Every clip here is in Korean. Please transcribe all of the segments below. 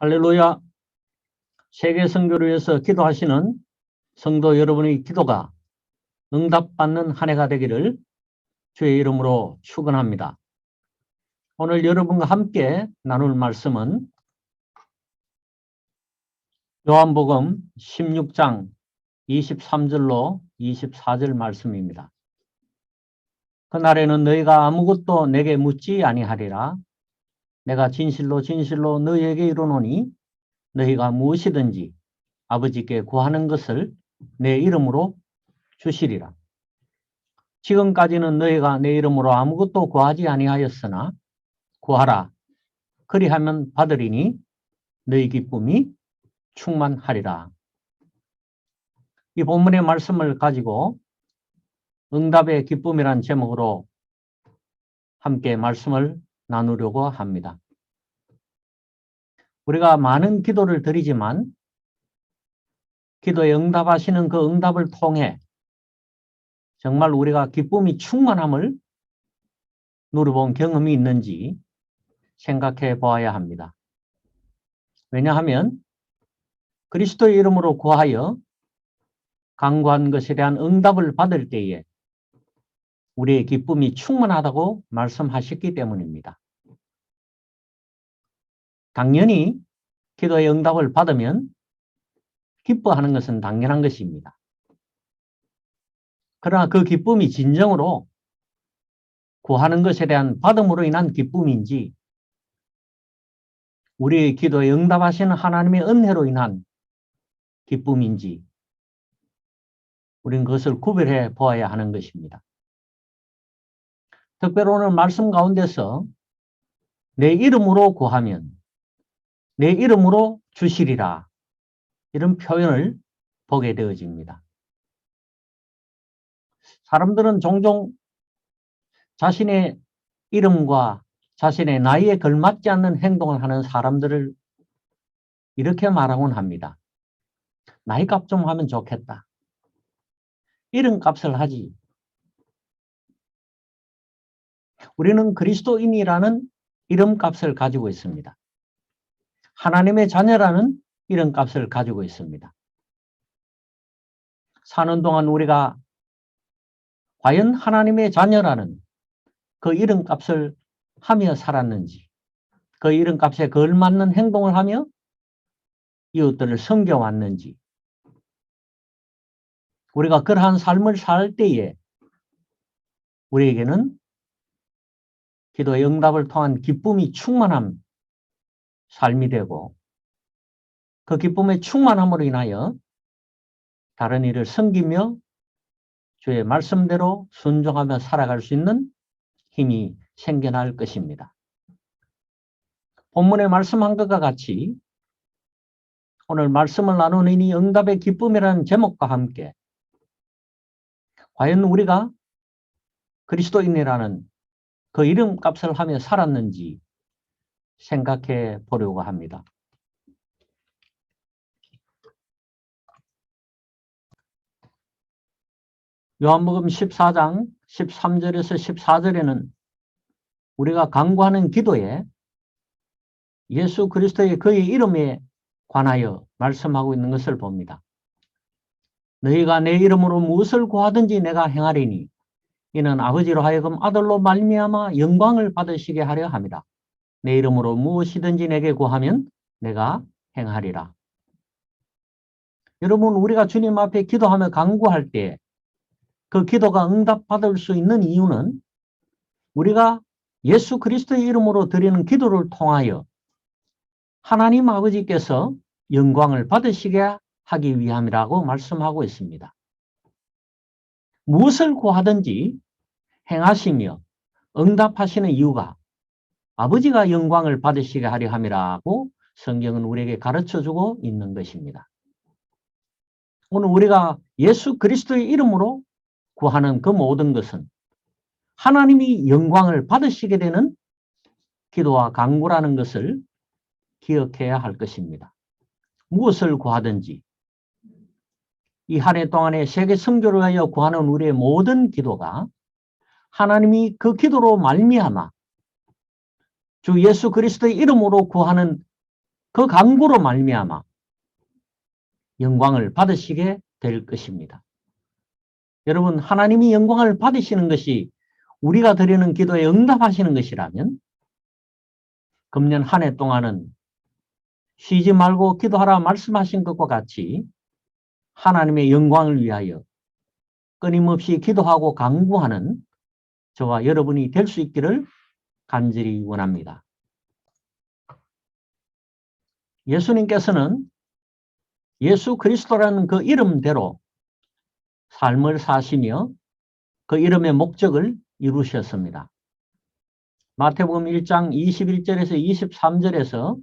할렐루야. 세계 선교를 위해서 기도하시는 성도 여러분의 기도가 응답받는 한 해가 되기를 주의 이름으로 축원합니다. 오늘 여러분과 함께 나눌 말씀은 요한복음 16장 23절로 24절 말씀입니다. 그날에는 너희가 아무것도 내게 묻지 아니하리라. 내가 진실로 진실로 너희에게 이르노니 너희가 무엇이든지 아버지께 구하는 것을 내 이름으로 주시리라. 지금까지는 너희가 내 이름으로 아무것도 구하지 아니하였으나 구하라. 그리하면 받으리니 너희 기쁨이 충만하리라. 이 본문의 말씀을 가지고 응답의 기쁨이란 제목으로 함께 말씀을 나누려고 합니다. 우리가 많은 기도를 드리지만 기도에 응답하시는 그 응답을 통해 정말 우리가 기쁨이 충만함을 누려본 경험이 있는지 생각해 보아야 합니다. 왜냐하면 그리스도의 이름으로 구하여 간구한 것에 대한 응답을 받을 때에 우리의 기쁨이 충만하다고 말씀하셨기 때문입니다. 당연히 기도의 응답을 받으면 기뻐하는 것은 당연한 것입니다. 그러나 그 기쁨이 진정으로 구하는 것에 대한 받음으로 인한 기쁨인지 우리의 기도에 응답하시는 하나님의 은혜로 인한 기쁨인지 우리는 그것을 구별해 보아야 하는 것입니다. 특별히 오늘 말씀 가운데서 내 이름으로 구하면 내 이름으로 주시리라 이런 표현을 보게 되어집니다. 사람들은 종종 자신의 이름과 자신의 나이에 걸맞지 않는 행동을 하는 사람들을 이렇게 말하곤 합니다. 나이값 좀 하면 좋겠다. 이름값을 하지. 우리는 그리스도인이라는 이름값을 가지고 있습니다. 하나님의 자녀라는 이름값을 가지고 있습니다. 사는 동안 우리가 과연 하나님의 자녀라는 그 이름값을 하며 살았는지, 그 이름값에 걸맞는 행동을 하며 이웃들을 섬겨왔는지, 우리가 그러한 삶을 살 때에 우리에게는 기도의 응답을 통한 기쁨이 충만한 삶이 되고 그 기쁨의 충만함으로 인하여 다른 이를 섬기며 주의 말씀대로 순종하며 살아갈 수 있는 힘이 생겨날 것입니다. 본문에 말씀한 것과 같이 오늘 말씀을 나누는 이 응답의 기쁨이라는 제목과 함께 과연 우리가 그리스도인이라는 그 이름값을 하며 살았는지 생각해 보려고 합니다. 요한복음 14장 13절에서 14절에는 우리가 간구하는 기도에 예수 그리스도의 그의 이름에 관하여 말씀하고 있는 것을 봅니다. 너희가 내 이름으로 무엇을 구하든지 내가 행하리니 이는 아버지로 하여금 아들로 말미암아 영광을 받으시게 하려 함이라. 내 이름으로 무엇이든지 내게 구하면 내가 행하리라. 여러분, 우리가 주님 앞에 기도하며 간구할 때 그 기도가 응답받을 수 있는 이유는 우리가 예수 그리스도의 이름으로 드리는 기도를 통하여 하나님 아버지께서 영광을 받으시게 하기 위함이라고 말씀하고 있습니다. 무엇을 구하든지 행하시며 응답하시는 이유가 아버지가 영광을 받으시게 하려 함이라고 성경은 우리에게 가르쳐주고 있는 것입니다. 오늘 우리가 예수 그리스도의 이름으로 구하는 그 모든 것은 하나님이 영광을 받으시게 되는 기도와 간구라는 것을 기억해야 할 것입니다. 무엇을 구하든지 이 한 해 동안에 세계 선교를 위하여 구하는 우리의 모든 기도가 하나님이 그 기도로 말미암아 주 예수 그리스도의 이름으로 구하는 그 강구로 말미암아 영광을 받으시게 될 것입니다. 여러분, 하나님이 영광을 받으시는 것이 우리가 드리는 기도에 응답하시는 것이라면 금년 한 해 동안은 쉬지 말고 기도하라 말씀하신 것과 같이 하나님의 영광을 위하여 끊임없이 기도하고 강구하는 저와 여러분이 될 수 있기를 간절히 원합니다. 예수님께서는 예수 그리스도라는 그 이름대로 삶을 사시며 그 이름의 목적을 이루셨습니다. 마태복음 1장 21절에서 23절에서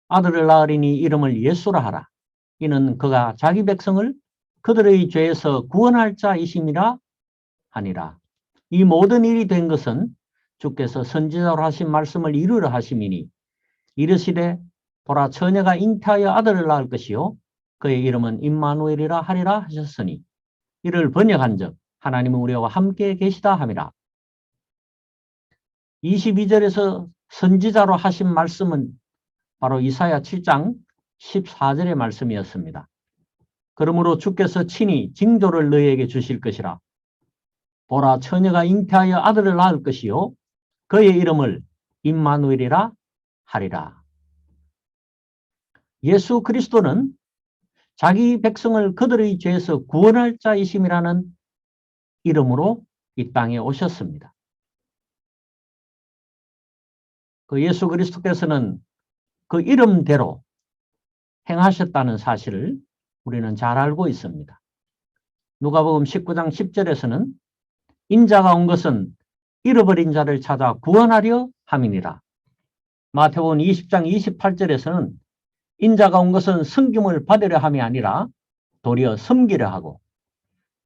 아들을 낳으리니 이름을 예수라 하라. 이는 그가 자기 백성을 그들의 죄에서 구원할 자이심이라 하니라. 이 모든 일이 된 것은 주께서 선지자로 하신 말씀을 이루려 하심이니 이르시되 보라 처녀가 잉태하여 아들을 낳을 것이요 그의 이름은 임마누엘이라 하리라 하셨으니 이를 번역한즉 하나님은 우리와 함께 계시다 함이라. 22절에서 선지자로 하신 말씀은 바로 이사야 7장 14절의 말씀이었습니다. 그러므로 주께서 친히 징조를 너희에게 주실 것이라. 보라 처녀가 잉태하여 아들을 낳을 것이요 그의 이름을 임마누엘이라 하리라. 예수 그리스도는 자기 백성을 그들의 죄에서 구원할 자이심이라는 이름으로 이 땅에 오셨습니다. 그 예수 그리스도께서는 그 이름대로 행하셨다는 사실을 우리는 잘 알고 있습니다. 누가복음 19장 10절에서는 인자가 온 것은 잃어버린 자를 찾아 구원하려 함이니라. 마태복음 20장 28절에서는 인자가 온 것은 섬김을 받으려 함이 아니라 도리어 섬기려 하고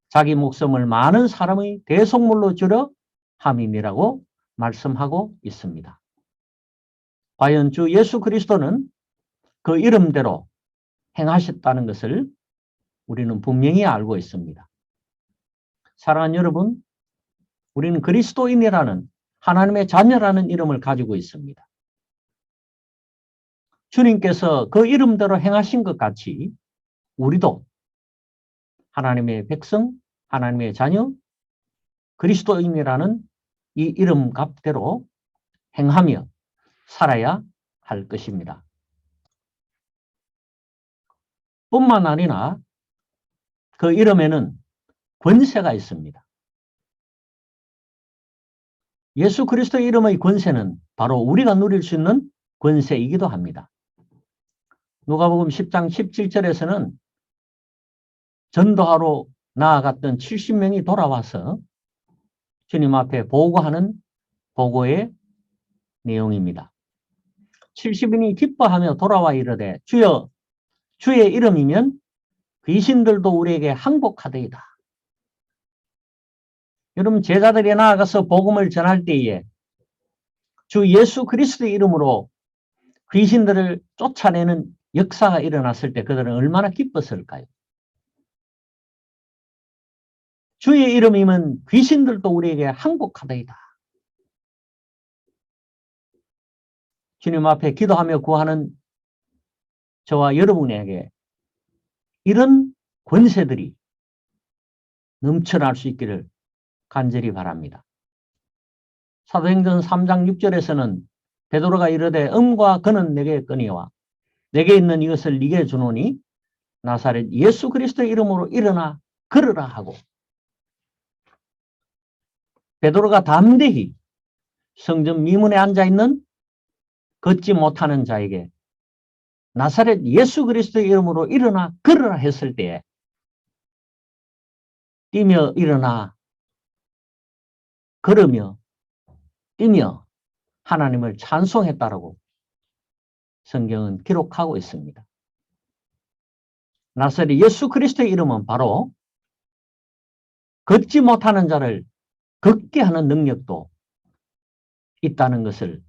자기 목숨을 많은 사람의 대속물로 주려 함이니라고 말씀하고 있습니다. 과연 주 예수 그리스도는 그 이름대로 행하셨다는 것을 우리는 분명히 알고 있습니다. 사랑하는 여러분, 우리는 그리스도인이라는 하나님의 자녀라는 이름을 가지고 있습니다. 주님께서 그 이름대로 행하신 것 같이 우리도 하나님의 백성, 하나님의 자녀, 그리스도인이라는 이 이름 값대로 행하며 살아야 할 것입니다. 뿐만 아니라 그 이름에는 권세가 있습니다. 예수 그리스도의 이름의 권세는 바로 우리가 누릴 수 있는 권세이기도 합니다. 누가복음 10장 17절에서는 전도하러 나아갔던 70명이 돌아와서 주님 앞에 보고하는 보고의 내용입니다. 70인이 기뻐하며 돌아와 이르되 주여 주의 이름이면 귀신들도 우리에게 항복하되이다. 여러분 제자들이 나아가서 복음을 전할 때에 주 예수 그리스도의 이름으로 귀신들을 쫓아내는 역사가 일어났을 때 그들은 얼마나 기뻤을까요? 주의 이름이면 귀신들도 우리에게 항복하되이다. 주님 앞에 기도하며 구하는 저와 여러분에게 이런 권세들이 넘쳐날 수 있기를 간절히 바랍니다. 사도행전 3장 6절에서는 베드로가 이르되 음과 그는 내게 거니와 내게 있는 이것을 네게 주노니 나사렛 예수 그리스도의 이름으로 일어나 걸으라 하고 베드로가 담대히 성전 미문에 앉아있는 걷지 못하는 자에게 나사렛 예수 그리스도의 이름으로 일어나 걸으라 했을 때에 뛰며 일어나 걸으며 뛰며 하나님을 찬송했다라고 성경은 기록하고 있습니다. 나사렛 예수 그리스도의 이름은 바로 걷지 못하는 자를 걷게 하는 능력도 있다는 것을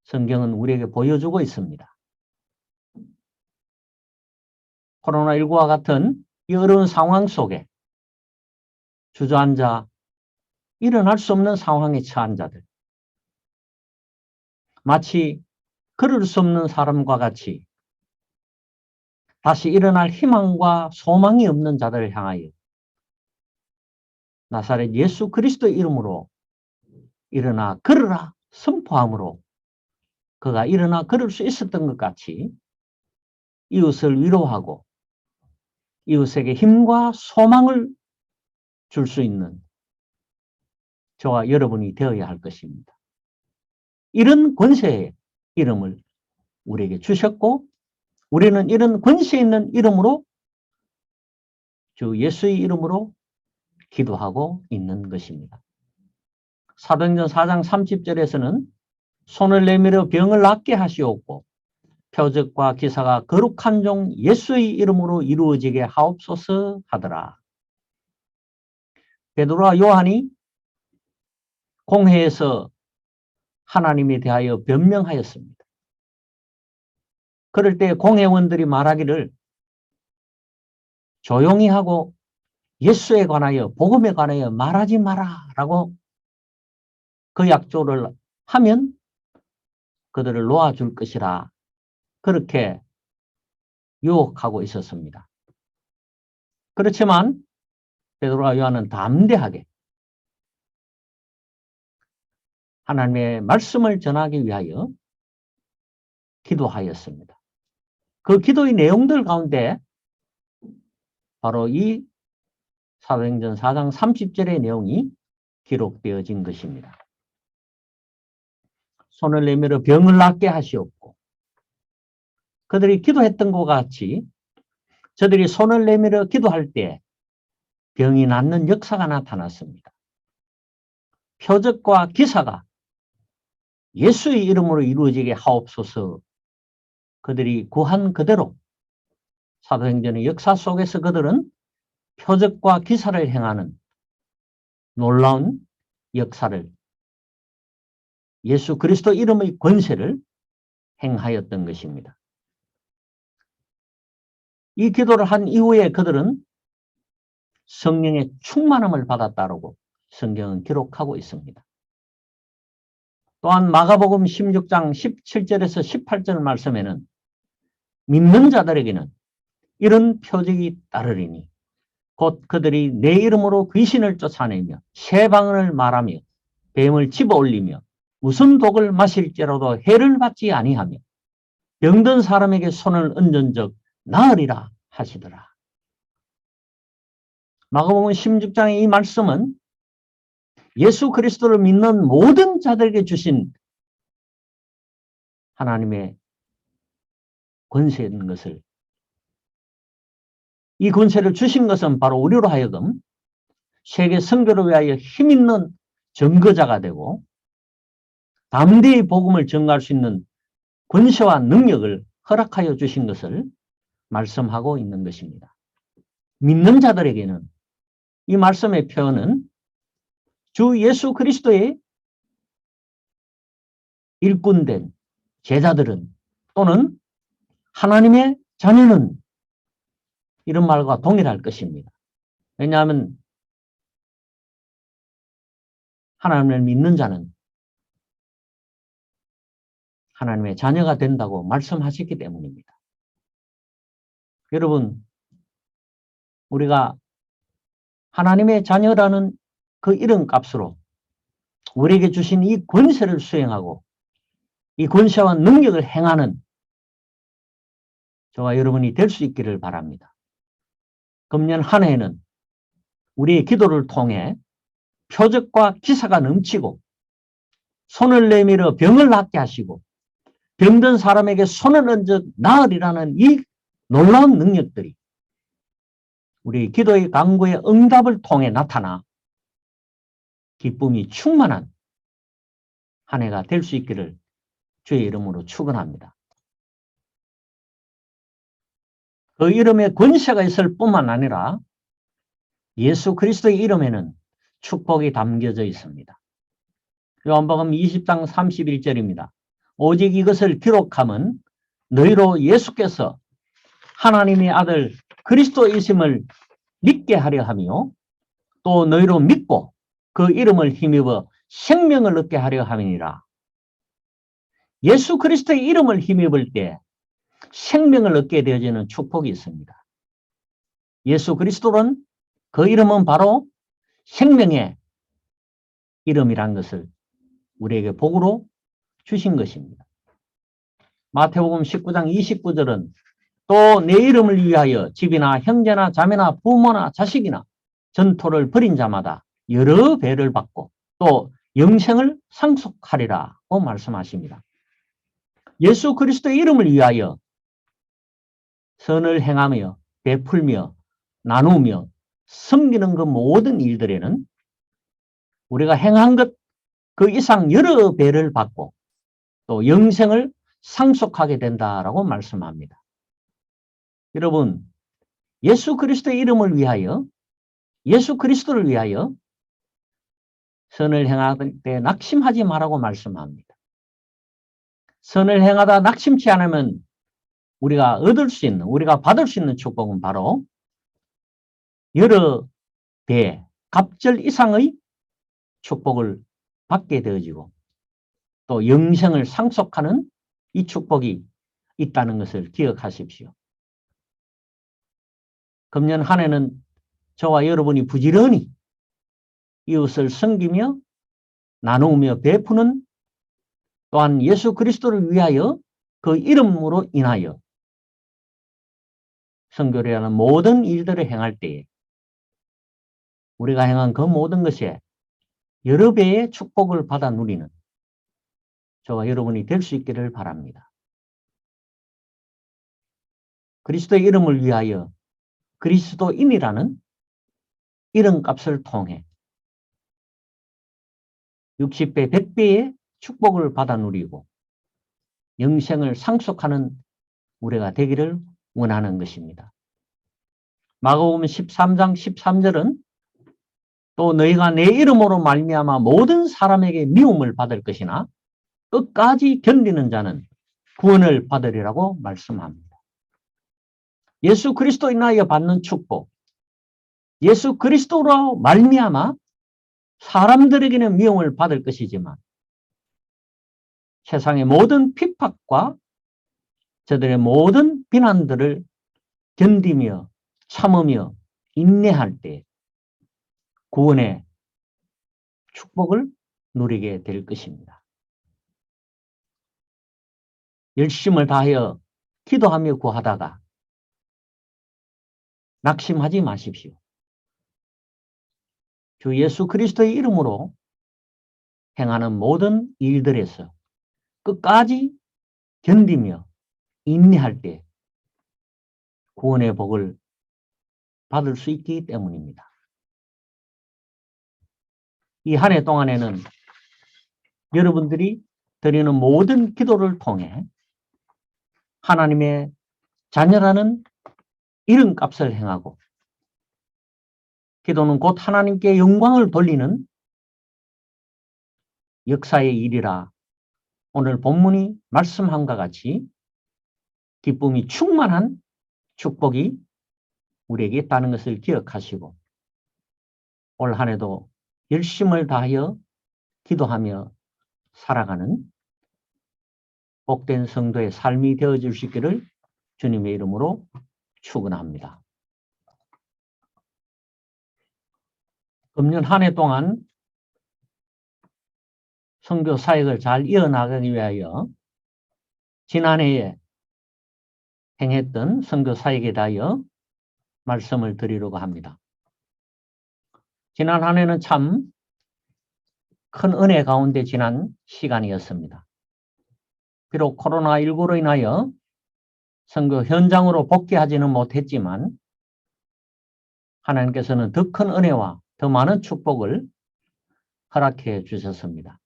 성경은 우리에게 보여주고 있습니다. 코로나19와 같은 이 어려운 상황 속에 주저앉아 일어날 수 없는 상황에 처한 자들, 마치 걸을 수 없는 사람과 같이 다시 일어날 희망과 소망이 없는 자들을 향하여 나사렛 예수 그리스도의 이름으로 일어나 걸으라 선포함으로 그가 일어나 걸을 수 있었던 것 같이 이웃을 위로하고 이웃에게 힘과 소망을 줄 수 있는 저와 여러분이 되어야 할 것입니다. 이런 권세의 이름을 우리에게 주셨고 우리는 이런 권세 있는 이름으로 주 예수의 이름으로 기도하고 있는 것입니다. 사도행전 4장 30절에서는 손을 내밀어 병을 낫게 하시옵고 표적과 기사가 거룩한 종 예수의 이름으로 이루어지게 하옵소서 하더라. 베드로와 요한이 공회에서 하나님에 대하여 변명하였습니다. 그럴 때 공회원들이 말하기를 조용히 하고 예수에 관하여 복음에 관하여 말하지 마라 라고 그 약조를 하면 그들을 놓아줄 것이라 그렇게 유혹하고 있었습니다. 그렇지만 베드로와 요한은 담대하게 하나님의 말씀을 전하기 위하여 기도하였습니다. 그 기도의 내용들 가운데 바로 이 사도행전 4장 30절의 내용이 기록되어진 것입니다. 손을 내밀어 병을 낫게 하시옵고 그들이 기도했던 것 같이 저들이 손을 내밀어 기도할 때 병이 낫는 역사가 나타났습니다. 표적과 기사가 예수의 이름으로 이루어지게 하옵소서. 그들이 구한 그대로 사도행전의 역사 속에서 그들은 표적과 기사를 행하는 놀라운 역사를 예수 그리스도 이름의 권세를 행하였던 것입니다. 이 기도를 한 이후에 그들은 성령의 충만함을 받았다고 성경은 기록하고 있습니다. 또한 마가복음 16장 17절에서 18절 말씀에는 믿는 자들에게는 이런 표적이 따르리니 곧 그들이 내 이름으로 귀신을 쫓아내며 새 방언을 말하며 뱀을 집어올리며 무슨 독을 마실지라도 해를 받지 아니하며 병든 사람에게 손을 얹은 적 나으리라 하시더라. 마가복음 16장의 이 말씀은 예수 그리스도를 믿는 모든 자들에게 주신 하나님의 권세인 것을 이 권세를 주신 것은 바로 우리로 하여금 세계 선교를 위하여 힘있는 증거자가 되고 담대히 복음을 전가할 수 있는 권세와 능력을 허락하여 주신 것을 말씀하고 있는 것입니다. 믿는 자들에게는 이 말씀의 표현은 주 예수 그리스도의 일꾼된 제자들은 또는 하나님의 자녀는 이런 말과 동일할 것입니다. 왜냐하면 하나님을 믿는 자는 하나님의 자녀가 된다고 말씀하셨기 때문입니다. 여러분, 우리가 하나님의 자녀라는 그 이름값으로 우리에게 주신 이 권세를 수행하고 이 권세와 능력을 행하는 저와 여러분이 될 수 있기를 바랍니다. 금년 한 해에는 우리의 기도를 통해 표적과 기사가 넘치고 손을 내밀어 병을 낫게 하시고 병든 사람에게 손을 얹어 나으리라는 이 놀라운 능력들이 우리 기도의 간구의 응답을 통해 나타나 기쁨이 충만한 한 해가 될 수 있기를 주의 이름으로 축원합니다. 그 이름에 권세가 있을 뿐만 아니라 예수 그리스도의 이름에는 축복이 담겨져 있습니다. 요한복음 20장 31절입니다. 오직 이것을 기록함은 너희로 예수께서 하나님의 아들 그리스도이심을 믿게 하려 하며 또 너희로 믿고 그 이름을 힘입어 생명을 얻게 하려 함이니라. 예수 그리스도의 이름을 힘입을 때 생명을 얻게 되어지는 축복이 있습니다. 예수 그리스도는 그 이름은 바로 생명의 이름이란 것을 우리에게 복으로 주신 것입니다. 마태복음 19장 29절은 또 내 이름을 위하여 집이나 형제나 자매나 부모나 자식이나 전토를 벌인 자마다 여러 배를 받고 또 영생을 상속하리라고 말씀하십니다. 예수 그리스도의 이름을 위하여 선을 행하며 베풀며 나누며 섬기는 그 모든 일들에는 우리가 행한 것 그 이상 여러 배를 받고 또 영생을 상속하게 된다라고 말씀합니다. 여러분, 예수 그리스도의 이름을 위하여, 예수 그리스도를 위하여 선을 행할 때 낙심하지 말라고 말씀합니다. 선을 행하다 낙심치 않으면 우리가 얻을 수 있는, 우리가 받을 수 있는 축복은 바로 여러 배, 갑절 이상의 축복을 받게 되어지고 또 영생을 상속하는 이 축복이 있다는 것을 기억하십시오. 금년 한 해는 저와 여러분이 부지런히 이웃을 섬기며 나누며 베푸는 또한 예수 그리스도를 위하여 그 이름으로 인하여 선교를 하는 모든 일들을 행할 때에 우리가 행한 그 모든 것에 여러 배의 축복을 받아 누리는 저와 여러분이 될 수 있기를 바랍니다. 그리스도의 이름을 위하여 그리스도인이라는 이름값을 통해 60배, 100배의 축복을 받아 누리고 영생을 상속하는 우리가 되기를 원하는 것입니다. 마가복음 13장 13절은 또 너희가 내 이름으로 말미암아 모든 사람에게 미움을 받을 것이나 끝까지 견디는 자는 구원을 받으리라고 말씀합니다. 예수 그리스도 인하여 받는 축복, 예수 그리스도로 말미암아 사람들에게는 미움을 받을 것이지만 세상의 모든 핍박과 저들의 모든 비난들을 견디며 참으며 인내할 때 구원의 축복을 누리게 될 것입니다. 열심을 다하여 기도하며 구하다가 낙심하지 마십시오. 주 예수 그리스도의 이름으로 행하는 모든 일들에서 끝까지 견디며 인내할 때 구원의 복을 받을 수 있기 때문입니다. 이 한 해 동안에는 여러분들이 드리는 모든 기도를 통해 하나님의 자녀라는 이름값을 행하고 기도는 곧 하나님께 영광을 돌리는 역사의 일이라 오늘 본문이 말씀함과 같이 기쁨이 충만한 축복이 우리에게 있다는 것을 기억하시고 올 한 해도 열심을 다하여 기도하며 살아가는 복된 성도의 삶이 되어줄 수 있기를 주님의 이름으로 축원합니다. 금년 한 해 동안 선교 사역을 잘 이어나가기 위하여 지난해에 행했던 선교 사역에 대하여 말씀을 드리려고 합니다. 지난 한 해는 참 큰 은혜 가운데 지난 시간이었습니다. 비록 코로나19로 인하여 선교 현장으로 복귀하지는 못했지만 하나님께서는 더 큰 은혜와 더 많은 축복을 허락해 주셨습니다.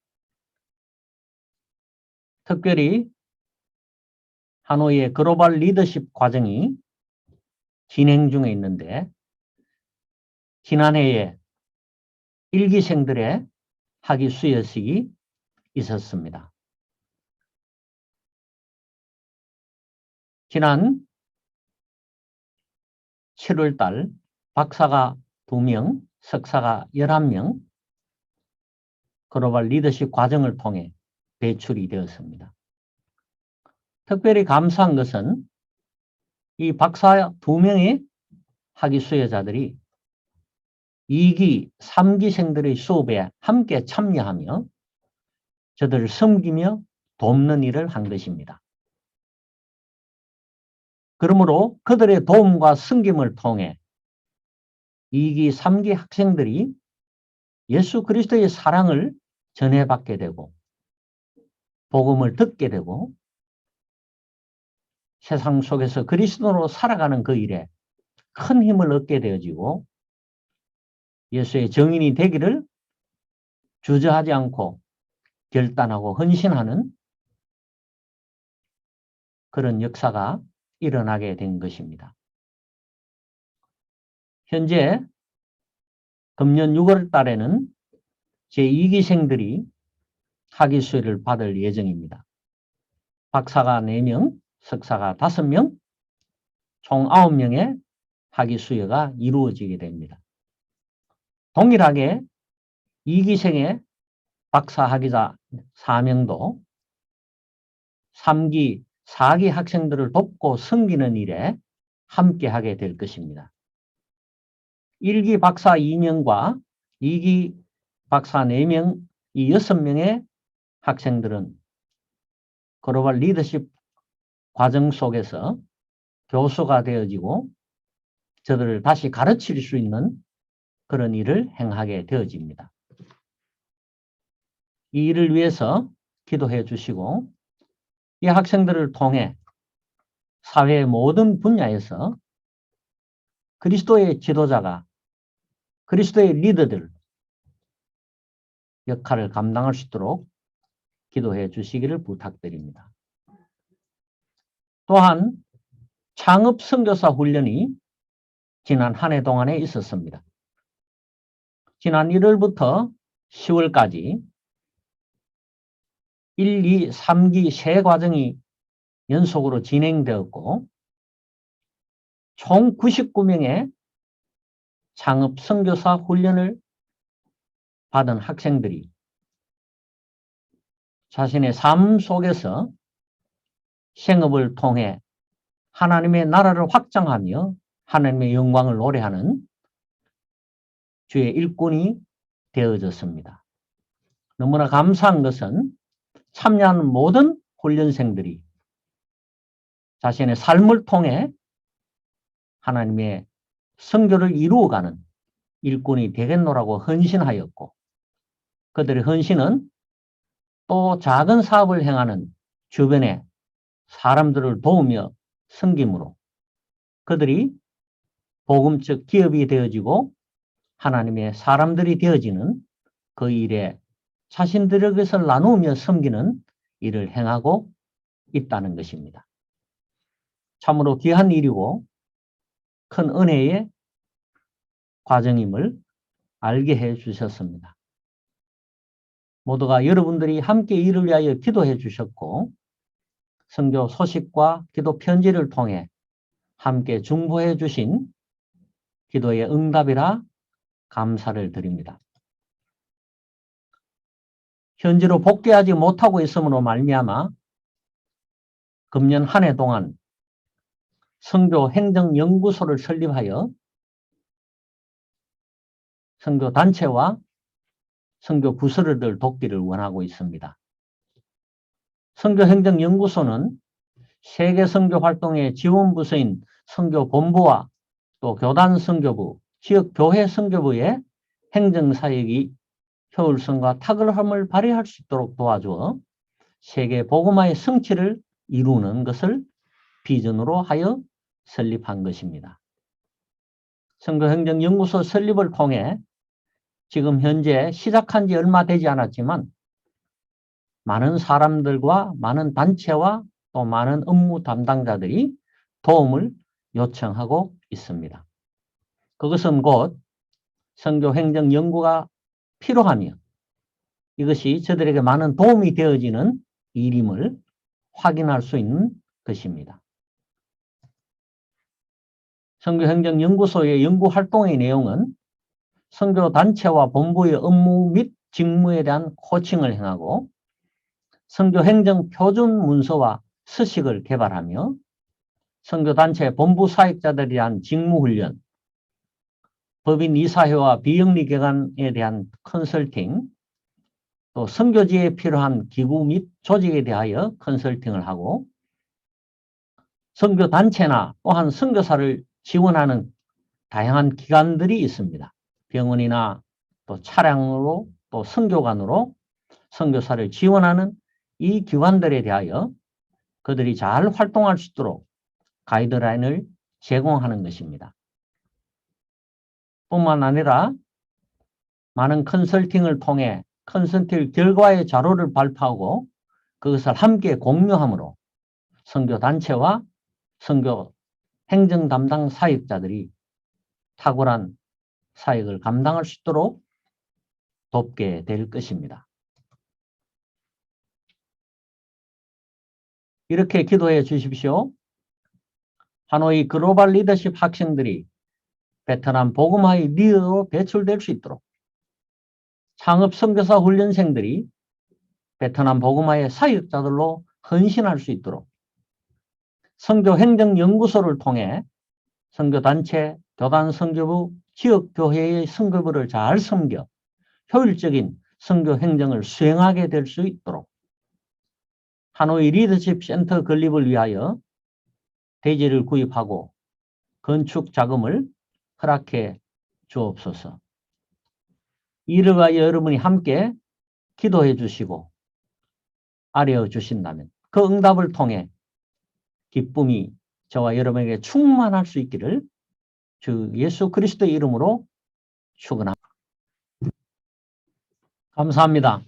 특별히 하노이의 글로벌 리더십 과정이 진행 중에 있는데 지난해에 일기생들의 학위 수여식이 있었습니다. 지난 7월 달 박사가 2명, 석사가 11명 글로벌 리더십 과정을 통해 배출이 되었습니다. 특별히 감사한 것은 이 박사 2명의 학위 수혜자들이 2기, 3기생들의 수업에 함께 참여하며 저들을 섬기며 돕는 일을 한 것입니다. 그러므로 그들의 도움과 섬김을 통해 2기, 3기 학생들이 예수 그리스도의 사랑을 전해받게 되고 복음을 듣게 되고 세상 속에서 그리스도로 살아가는 그 일에 큰 힘을 얻게 되어지고 예수의 증인이 되기를 주저하지 않고 결단하고 헌신하는 그런 역사가 일어나게 된 것입니다. 현재 금년 6월 달에는 제2기생들이 학위 수혜를 받을 예정입니다. 박사가 4명, 석사가 5명, 총 9명의 학위 수혜가 이루어지게 됩니다. 동일하게 2기생의 박사 학위자 4명도 3기, 4기 학생들을 돕고 섬기는 일에 함께하게 될 것입니다. 1기 박사 2명과 2기 박사 4명, 이 6명의 학생들은 글로벌 리더십 과정 속에서 교수가 되어지고 저들을 다시 가르칠 수 있는 그런 일을 행하게 되어집니다. 이 일을 위해서 기도해 주시고 이 학생들을 통해 사회의 모든 분야에서 그리스도의 지도자가 그리스도의 리더들 역할을 감당할 수 있도록 기도해 주시기를 부탁드립니다. 또한 창업 선교사 훈련이 지난 한 해 동안에 있었습니다. 지난 1월부터 10월까지 1, 2, 3기 세 과정이 연속으로 진행되었고 총 99명의 창업 선교사 훈련을 받은 학생들이 자신의 삶 속에서 생업을 통해 하나님의 나라를 확장하며 하나님의 영광을 노래하는 주의 일꾼이 되어졌습니다. 너무나 감사한 것은 참여하는 모든 훈련생들이 자신의 삶을 통해 하나님의 선교를 이루어가는 일꾼이 되겠노라고 헌신하였고 그들의 헌신은 또 작은 사업을 행하는 주변의 사람들을 도우며 섬김으로 그들이 복음적 기업이 되어지고 하나님의 사람들이 되어지는 그 일에 자신들의 것을 나누며 섬기는 일을 행하고 있다는 것입니다. 참으로 귀한 일이고 큰 은혜의 과정임을 알게 해 주셨습니다. 모두가 여러분들이 함께 이를 위하여 기도해 주셨고 선교 소식과 기도 편지를 통해 함께 중보해 주신 기도의 응답이라 감사를 드립니다. 현재로 복귀하지 못하고 있으므로 말미암아 금년 한 해 동안 선교 행정연구소를 설립하여 선교 단체와 선교 부서를 돕기를 원하고 있습니다. 선교행정연구소는 세계 선교 활동의 지원부서인 선교본부와 또 교단 선교부, 지역 교회 선교부의 행정사역이 효율성과 탁월함을 발휘할 수 있도록 도와주어 세계 복음화의 성취를 이루는 것을 비전으로 하여 설립한 것입니다. 선교행정연구소 설립을 통해 지금 현재 시작한 지 얼마 되지 않았지만 많은 사람들과 많은 단체와 또 많은 업무 담당자들이 도움을 요청하고 있습니다. 그것은 곧 선교행정연구가 필요하며 이것이 저들에게 많은 도움이 되어지는 일임을 확인할 수 있는 것입니다. 선교행정연구소의 연구활동의 내용은 선교단체와 본부의 업무 및 직무에 대한 코칭을 행하고 선교행정 표준 문서와 서식을 개발하며 선교단체 본부 사역자들에 대한 직무훈련, 법인 이사회와 비영리기관에 대한 컨설팅, 또 선교지에 필요한 기구 및 조직에 대하여 컨설팅을 하고 선교단체나 또한 선교사를 지원하는 다양한 기관들이 있습니다. 병원이나 또 차량으로 또 선교관으로 선교사를 지원하는 이 기관들에 대하여 그들이 잘 활동할 수 있도록 가이드라인을 제공하는 것입니다. 뿐만 아니라 많은 컨설팅을 통해 컨설팅 결과의 자료를 발표하고 그것을 함께 공유함으로 선교단체와 선교 행정 담당 사역자들이 탁월한 사역을 감당할 수 있도록 돕게 될 것입니다. 이렇게 기도해 주십시오. 하노이 글로벌 리더십 학생들이 베트남 복음화의 리더로 배출될 수 있도록 창업 선교사 훈련생들이 베트남 복음화의 사역자들로 헌신할 수 있도록 선교행정연구소를 통해 선교단체, 교단선교부, 지역교회의 선교부를 잘 섬겨 효율적인 선교행정을 수행하게 될 수 있도록 하노이 리더십 센터 건립을 위하여 대지를 구입하고 건축 자금을 허락해 주옵소서. 이를 위하여 여러분이 함께 기도해 주시고 아뢰어 주신다면 그 응답을 통해 기쁨이 저와 여러분에게 충만할 수 있기를 주 예수 그리스도의 이름으로 축원합니다. 감사합니다.